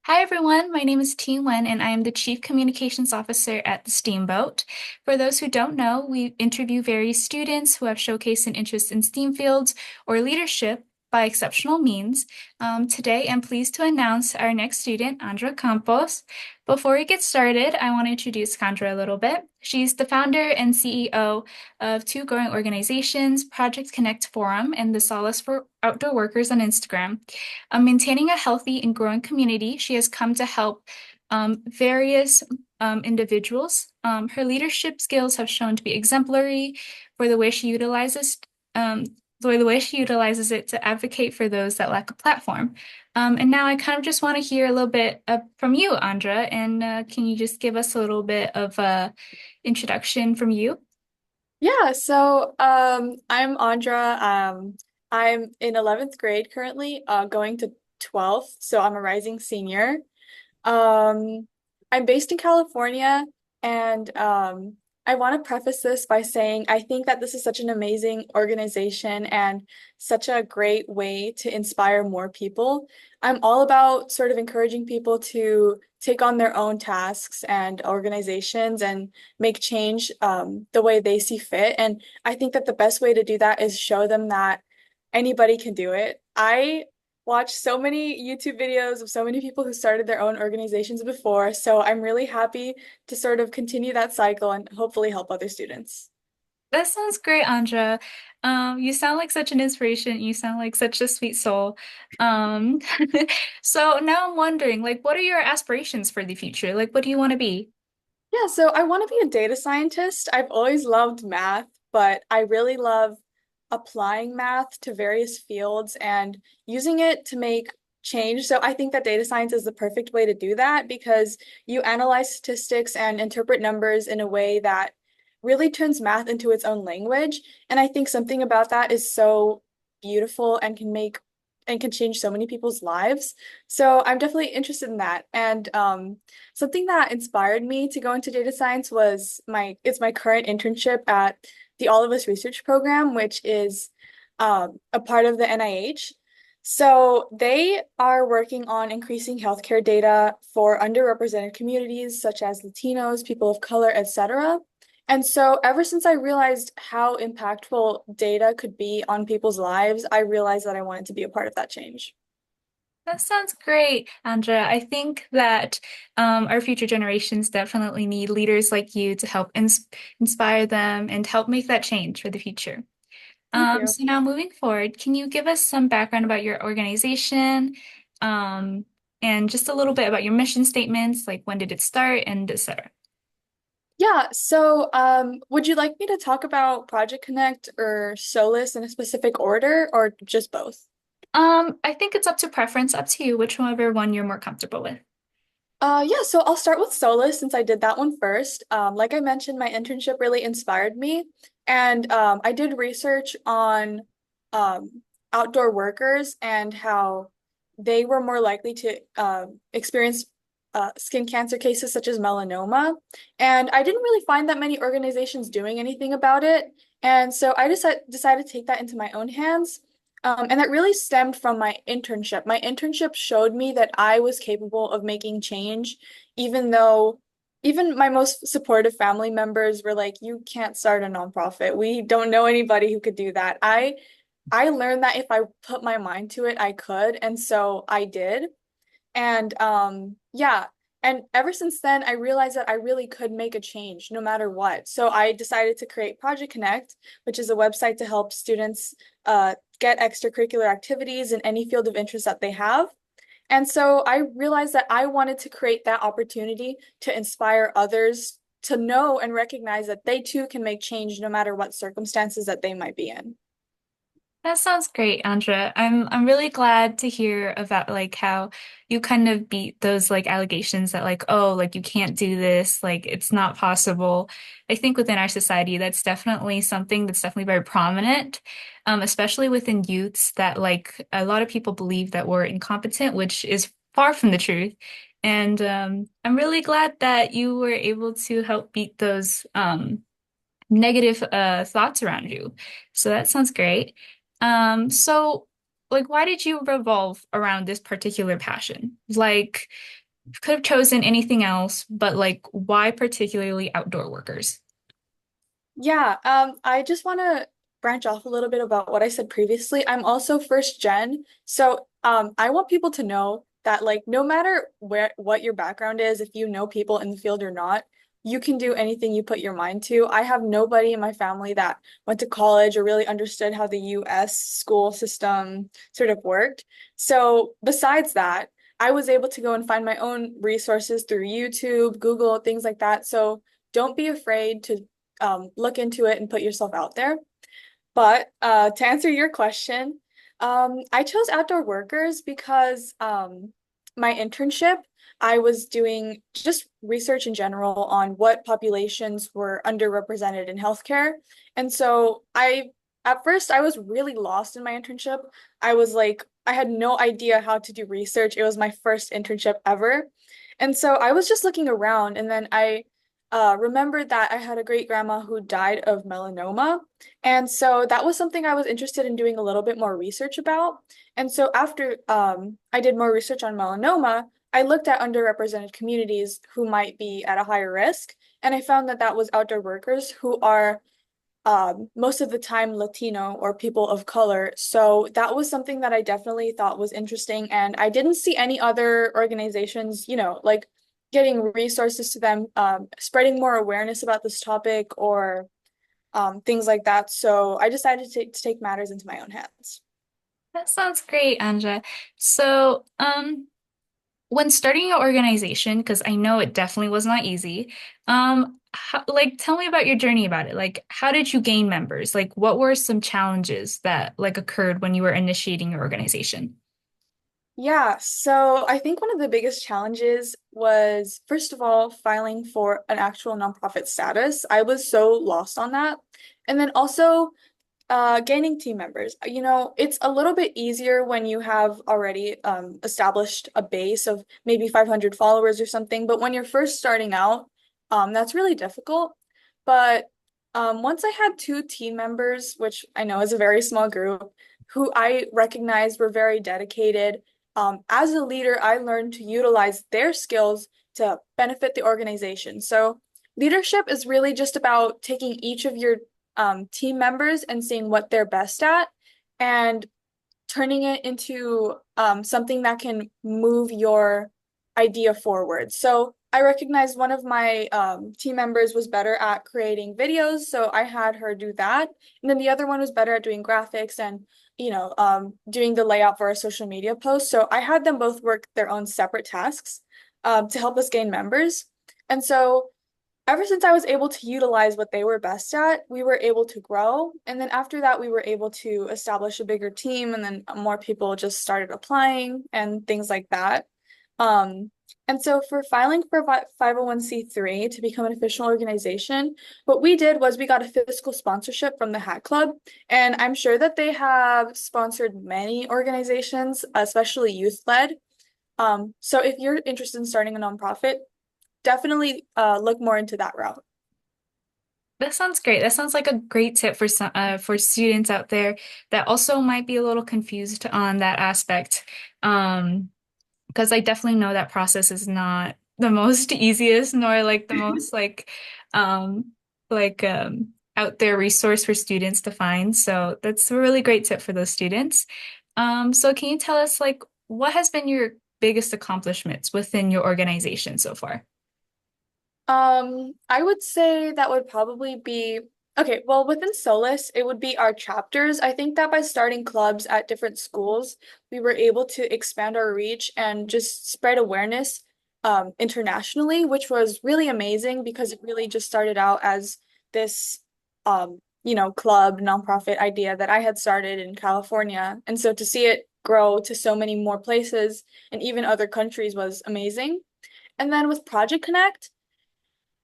Hi everyone, my name is T Wen and I am the Chief Communications Officer at the Steamboat. For those who don't know, we interview various students who have showcased an interest in STEAM fields or leadership by exceptional means. Today, I'm pleased to announce our next student, Andra Campos. Before we get started, I want to introduce Andra a little bit. She's the founder and CEO of two growing organizations, Project Connect Forum and the Solace for Outdoor Workers on Instagram. Maintaining a healthy and growing community, she has come to help various individuals. Her leadership skills have shown to be exemplary for the way she utilizes um, the way she utilizes it to advocate for those that lack a platform. And now I kind of just want to hear a little bit from you, Andra, and can you just give us a little bit of introduction from you? I'm Andra. I'm in 11th grade currently, going to 12th, so I'm a rising senior. Um, I'm based in California, and I want to preface this by saying I think that this is such an amazing organization and such a great way to inspire more people. I'm all about sort of encouraging people to take on their own tasks and organizations and make change the way they see fit. And I think that the best way to do that is show them that anybody can do it. I watched so many YouTube videos of so many people who started their own organizations before, so I'm really happy to sort of continue that cycle and hopefully help other students. That sounds great, Andra. You sound like such an inspiration. You sound like such a sweet soul. Um, so now I'm wondering, like, what are your aspirations for the future? Like, what do you want to be? Yeah, so I want to be a data scientist. I've always loved math, but I really love applying math to various fields and using it to make change. So I think that data science is the perfect way to do that because you analyze statistics and interpret numbers in a way that really turns math into its own language. And I think something about that is so beautiful and can change so many people's lives. So I'm definitely interested in that. And something that inspired me to go into data science was my current internship at the All of Us Research Program, which is a part of the NIH. So they are working on increasing healthcare data for underrepresented communities such as Latinos, people of color, etc. And so ever since I realized how impactful data could be on people's lives, I realized that I wanted to be a part of that change. That sounds great, Andra. I think that our future generations definitely need leaders like you to help inspire them and help make that change for the future. Thank you. So now moving forward, can you give us some background about your organization, um, and just a little bit about your mission statements, like when did it start and etc. Would you like me to talk about Project Connect or Solus in a specific order or just both? I think it's up to preference, up to you, whichever one you're more comfortable with. So I'll start with Solus since I did that one first. Like I mentioned, my internship really inspired me, and I did research on outdoor workers and how they were more likely to experience skin cancer cases such as melanoma. And I didn't really find that many organizations doing anything about it. And so I decided to take that into my own hands. And that really stemmed from my internship. My internship showed me that I was capable of making change, even though even my most supportive family members were like, you can't start a nonprofit. We don't know anybody who could do that. I learned that if I put my mind to it, I could, and so I did. And ever since then, I realized that I really could make a change no matter what. So I decided to create Project Connect, which is a website to help students get extracurricular activities in any field of interest that they have. And so I realized that I wanted to create that opportunity to inspire others to know and recognize that they too can make change no matter what circumstances that they might be in. That sounds great, Andra. I'm really glad to hear about like how you kind of beat those like allegations that like, oh, like you can't do this, like it's not possible. I think within our society, that's definitely something that's definitely very prominent, especially within youths that like a lot of people believe that we're incompetent, which is far from the truth. And I'm really glad that you were able to help beat those negative thoughts around you. So that sounds great. So like why did you revolve around this particular passion? Like, could have chosen anything else, but like, why particularly outdoor workers? Yeah, I just want to branch off a little bit about what I said previously. I'm also first gen, so I want people to know that like no matter where what your background is, if you know people in the field or not, you can do anything you put your mind to. I have nobody in my family that went to college or really understood how the US school system sort of worked. So besides that, I was able to go and find my own resources through YouTube, Google, things like that. So don't be afraid to look into it and put yourself out there. But to answer your question, I chose outdoor workers because my internship, I was doing just research in general on what populations were underrepresented in healthcare. And so at first, I was really lost in my internship. I was like, I had no idea how to do research. It was my first internship ever. And so I was just looking around, and then I remembered that I had a great grandma who died of melanoma. And so that was something I was interested in doing a little bit more research about. And so after I did more research on melanoma, I looked at underrepresented communities who might be at a higher risk. And I found that that was outdoor workers who are most of the time Latino or people of color. So that was something that I definitely thought was interesting. And I didn't see any other organizations, like getting resources to them, spreading more awareness about this topic or things like that. So I decided to take matters into my own hands. That sounds great, Anja. So, when starting your organization, because I know it definitely was not easy, like tell me about your journey about it. Like, how did you gain members? Like, what were some challenges that like occurred when you were initiating your organization? Yeah, so I think one of the biggest challenges was, first of all, filing for an actual nonprofit status. I was so lost on that. And then also gaining team members. It's a little bit easier when you have already established a base of maybe 500 followers or something, but when you're first starting out, that's really difficult. But once I had two team members, which I know is a very small group, who I recognized were very dedicated. As a leader, I learned to utilize their skills to benefit the organization. So leadership is really just about taking each of your team members and seeing what they're best at and turning it into something that can move your idea forward. So I recognized one of my team members was better at creating videos, so I had her do that. And then the other one was better at doing graphics and, doing the layout for our social media posts. So I had them both work their own separate tasks to help us gain members. And so ever since I was able to utilize what they were best at, we were able to grow. And then after that, we were able to establish a bigger team, and then more people just started applying and things like that. Um, and so for filing for 501(c)(3) to become an official organization, what we did was we got a fiscal sponsorship from the Hat Club. And I'm sure that they have sponsored many organizations, especially youth-led. So if you're interested in starting a nonprofit, definitely look more into that route. That sounds great. That sounds like a great tip for some for students out there that also might be a little confused on that aspect. Because I definitely know that process is not the most easiest nor like the most um out there resource for students to find. So that's a really great tip for those students. So can you tell us like what has been your biggest accomplishments within your organization so far? I would say that would probably be okay. Well, within Solus, it would be our chapters. I think that by starting clubs at different schools, we were able to expand our reach and just spread awareness internationally, which was really amazing because it really just started out as this club nonprofit idea that I had started in California. And so to see it grow to so many more places and even other countries was amazing. And then with Project Connect,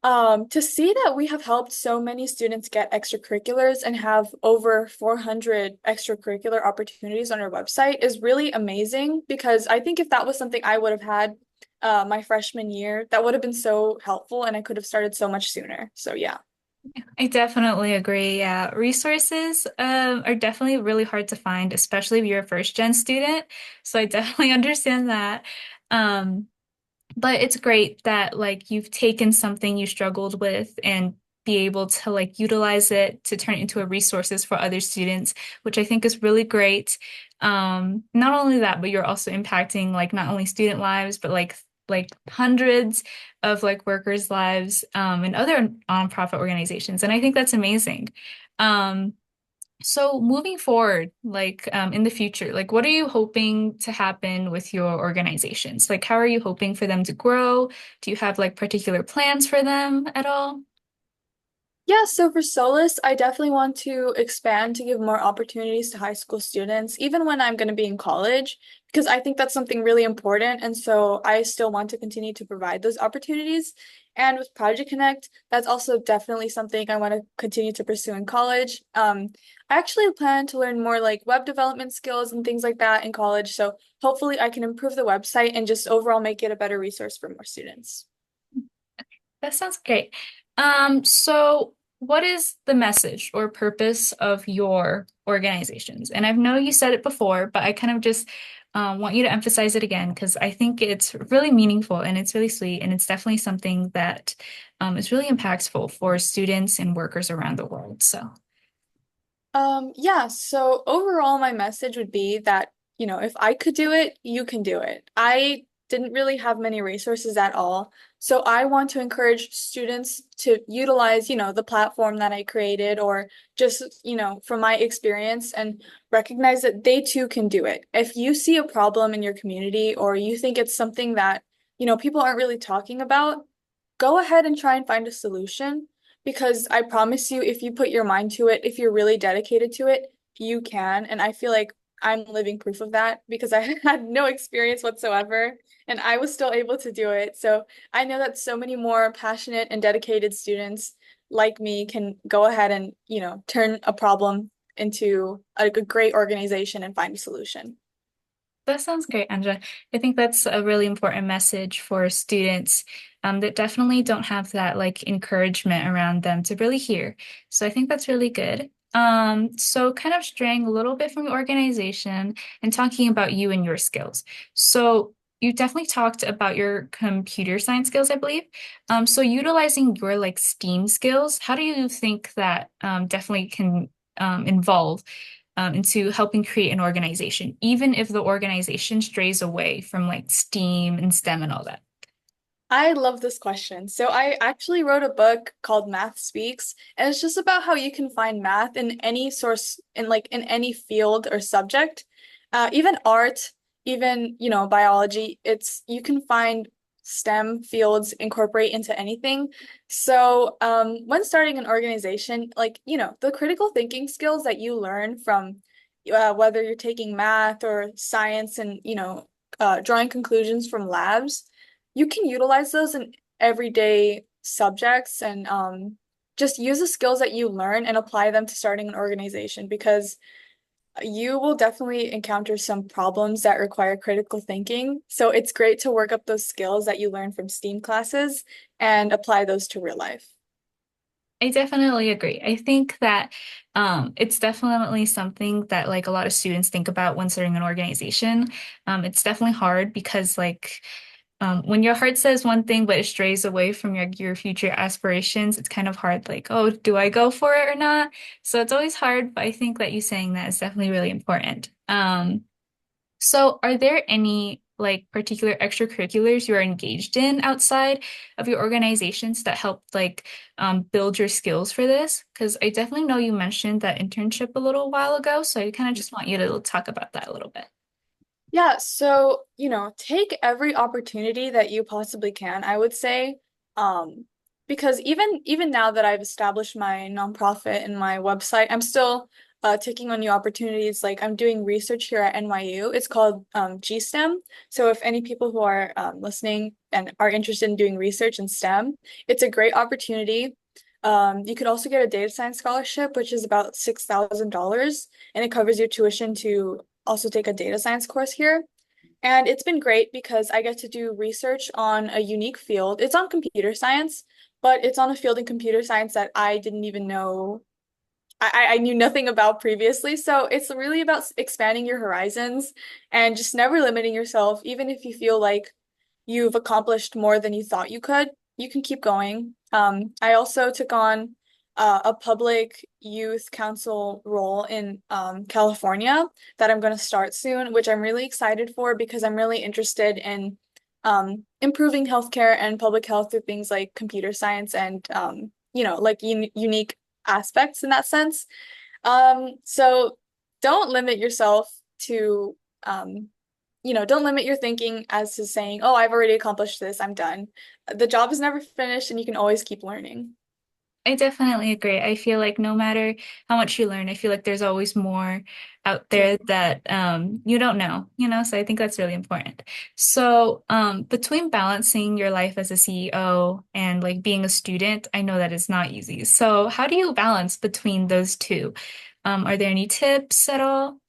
to see that we have helped so many students get extracurriculars and have over 400 extracurricular opportunities on our website is really amazing because I think if that was something I would have had my freshman year, that would have been so helpful and I could have started so much sooner. So yeah. I definitely agree. Yeah, resources are definitely really hard to find, especially if you're a first gen student. So I definitely understand that. Um, But it's great that like you've taken something you struggled with and be able to like utilize it to turn it into a resources for other students, which I think is really great. Not only that, but you're also impacting like not only student lives, but like hundreds of like workers' lives and other nonprofit organizations. And I think that's amazing. Um, so moving forward, like in the future, like what are you hoping to happen with your organizations? Like how are you hoping for them to grow? Do you have like particular plans for them at all? Yeah, so for Solus, I definitely want to expand to give more opportunities to high school students, even when I'm going to be in college, because I think that's something really important. And so I still want to continue to provide those opportunities. And with Project Connect, that's also definitely something I want to continue to pursue in college. I actually plan to learn more like web development skills and things like that in college. So hopefully I can improve the website and just overall make it a better resource for more students. That sounds great. So what is the message or purpose of your organizations? And I know you said it before, but I kind of just want you to emphasize it again because I think it's really meaningful and it's really sweet and it's definitely something that is really impactful for students and workers around the world. So. Yeah, so overall, my message would be that, if I could do it, you can do it. I didn't really have many resources at all. So I want to encourage students to utilize, the platform that I created or just, from my experience and recognize that they too can do it. If you see a problem in your community or you think it's something that, people aren't really talking about, go ahead and try and find a solution because I promise you, if you put your mind to it, if you're really dedicated to it, you can. And I feel like I'm living proof of that because I had no experience whatsoever and I was still able to do it. So I know that so many more passionate and dedicated students like me can go ahead and, turn a problem into a great organization and find a solution. That sounds great, Andra. I think that's a really important message for students that definitely don't have that like encouragement around them to really hear. So I think that's really good. So kind of straying a little bit from the organization and talking about you and your skills. So you definitely talked about your computer science skills, I believe. So utilizing your like STEAM skills, how do you think that definitely can involve into helping create an organization, even if the organization strays away from like STEAM and STEM and all that. I love this question. So I actually wrote a book called Math Speaks, and it's just about how you can find math in any source in any field or subject, even art, even biology. It's you can find STEM fields incorporate into anything. So when starting an organization, like the critical thinking skills that you learn from whether you're taking math or science and drawing conclusions from labs you can utilize those in everyday subjects and just use the skills that you learn and apply them to starting an organization because you will definitely encounter some problems that require critical thinking. So it's great to work up those skills that you learn from STEAM classes and apply those to real life. I definitely agree. I think that it's definitely something that like a lot of students think about when starting an organization. It's definitely hard because like when your heart says one thing but it strays away from your future aspirations, it's kind of hard like, oh, do I go for it or not? So it's always hard, but I think that you saying that is definitely really important. So are there any like particular extracurriculars you are engaged in outside of your organizations that help like build your skills for this? Because I definitely know you mentioned that internship a little while ago, so I kind of just want you to talk about that a little bit. Yeah, so, take every opportunity that you possibly can, I would say. Because even now that I've established my nonprofit and my website, I'm still taking on new opportunities. Like I'm doing research here at NYU. It's called GSTEM. So if any people who are listening and are interested in doing research in STEM, it's a great opportunity. You could also get a data science scholarship, which is about $6,000, and it covers your tuition to also take a data science course here. And it's been great because I get to do research on a unique field. It's on computer science, but it's on a field in computer science that I didn't even know I knew nothing about previously. So it's really about expanding your horizons and just never limiting yourself, even if you feel like you've accomplished more than you thought you could, you can keep going. I also took on a public youth council role in California that I'm going to start soon, which I'm really excited for because I'm really interested in improving healthcare and public health through things like computer science and like unique aspects in that sense. So don't limit yourself to don't limit your thinking as to saying, "Oh, I've already accomplished this, I'm done." The job is never finished and you can always keep learning. I definitely agree. I feel like no matter how much you learn, I feel like there's always more out Yeah. there that you don't know, So I think that's really important. So between balancing your life as a CEO and like being a student, I know that it's not easy. So how do you balance between those two? Are there any tips at all?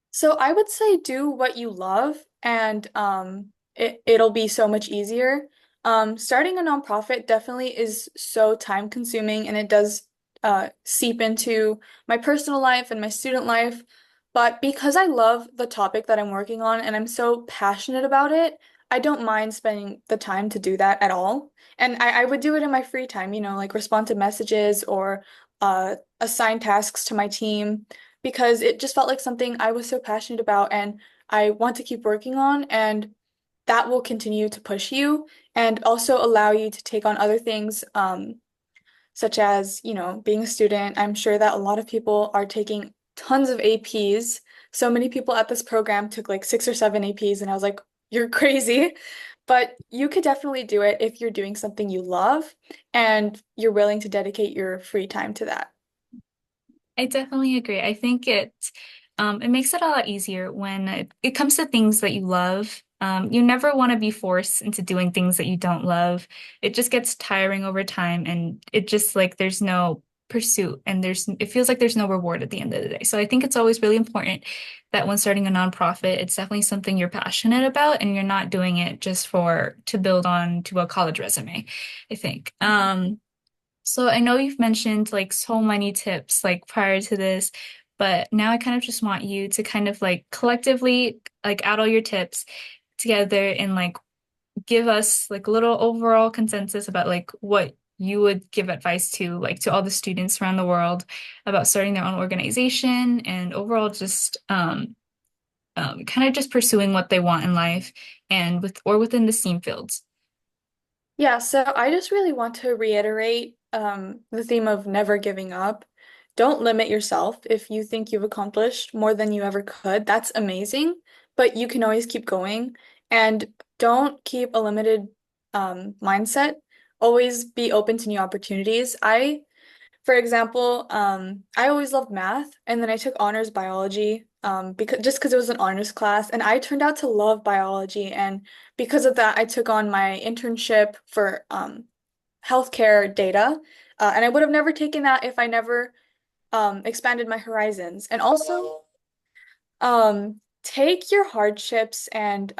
So I would say do what you love and it'll be so much easier. Starting a nonprofit definitely is so time consuming and it does seep into my personal life and my student life. But because I love the topic that I'm working on and I'm so passionate about it, I don't mind spending the time to do that at all. And I would do it in my free time, like respond to messages or assign tasks to my team because it just felt like something I was so passionate about and I want to keep working on, and that will continue to push you and also allow you to take on other things, such as, being a student. I'm sure that a lot of people are taking tons of APs. So many people at this program took like 6 or 7 APs, and I was like, you're crazy. But you could definitely do it if you're doing something you love and you're willing to dedicate your free time to that. I definitely agree. I think it makes it a lot easier when it comes to things that you love. You never want to be forced into doing things that you don't love. It just gets tiring over time, and it just like there's no pursuit, and it feels like there's no reward at the end of the day. So I think it's always really important that when starting a nonprofit, it's definitely something you're passionate about, and you're not doing it just for to build on to a college resume, I think. So I know you've mentioned like so many tips like prior to this, but now I kind of just want you to kind of like collectively like add all your tips together and like give us like a little overall consensus about like what you would give advice to like to all the students around the world about starting their own organization and overall just kind of just pursuing what they want in life and within the STEAM fields. Yeah, so I just really want to reiterate the theme of never giving up. Don't limit yourself. If you think you've accomplished more than you ever could, that's amazing, but you can always keep going. And don't keep a limited mindset. Always be open to new opportunities. For example, I always loved math, and then I took honors biology because it was an honors class, and I turned out to love biology. And because of that, I took on my internship for healthcare data, and I would have never taken that if I never expanded my horizons. And also, take your hardships and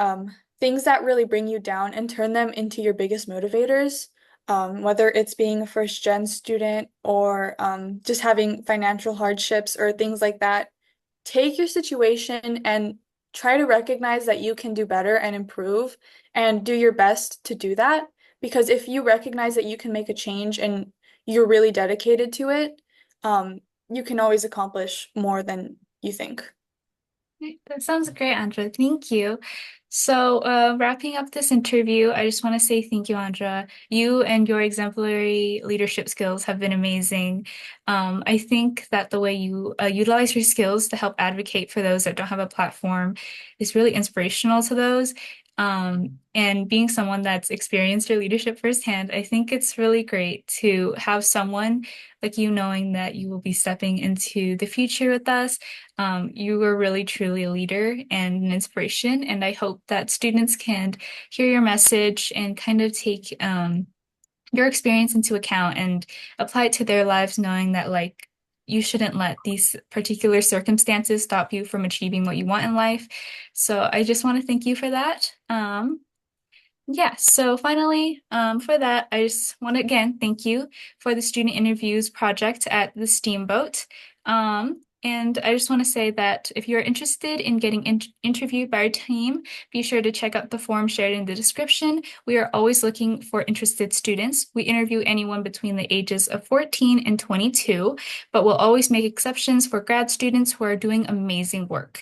things that really bring you down and turn them into your biggest motivators. Whether it's being a first gen student or just having financial hardships or things like that, take your situation and try to recognize that you can do better and improve and do your best to do that. Because if you recognize that you can make a change and you're really dedicated to it, you can always accomplish more than you think. Okay, that sounds great, Andra. Thank you. So, wrapping up this interview, I just want to say thank you, Andra. You and your exemplary leadership skills have been amazing. I think that the way you utilize your skills to help advocate for those that don't have a platform is really inspirational to those. And being someone that's experienced your leadership firsthand, I think it's really great to have someone like you knowing that you will be stepping into the future with us. You were really truly a leader and an inspiration, and I hope that students can hear your message and kind of take your experience into account and apply it to their lives, knowing that like you shouldn't let these particular circumstances stop you from achieving what you want in life. So I just want to thank you for that. Yeah, so finally, for that, I just want to again thank you for the student interviews project at the Steamboat. And I just want to say that if you're interested in getting interviewed by our team, be sure to check out the form shared in the description. We are always looking for interested students. We interview anyone between the ages of 14 and 22, but we'll always make exceptions for grad students who are doing amazing work.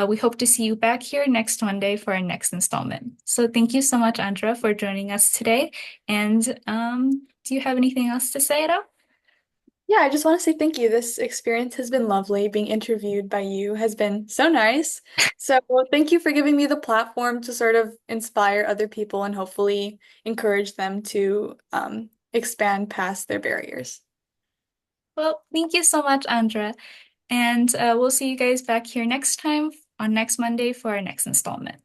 We hope to see you back here next Monday for our next installment. So thank you so much, Andra, for joining us today. And do you have anything else to say at all? Yeah, I just want to say thank you. This experience has been lovely. Being interviewed by you has been so nice. So, thank you for giving me the platform to sort of inspire other people and hopefully encourage them to expand past their barriers. Well, thank you so much, Andra. And we'll see you guys back here next time on next Monday for our next installment.